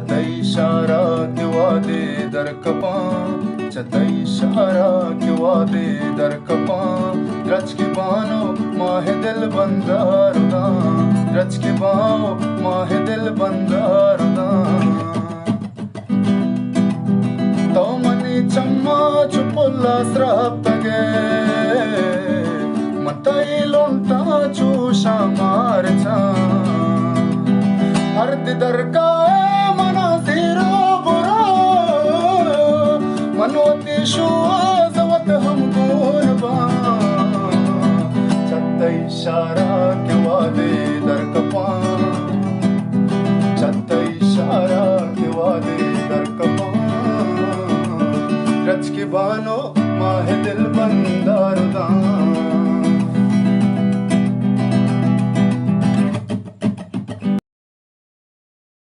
चतई इशारा के वादे दर कपा, चतई इशारा के वादे दर कपा, रच के बानो माह दिल बंदारुदा, रच के बाओ माह दिल बंदारुदा। तो मनी चम्मा चुपुल्ला स्राप तगे, मतई लोंटा चूषा मारचा, अर्ध दरका मना सिरो बुरा, मनोती शुआ जवत हम गोरबा, चतई इशारा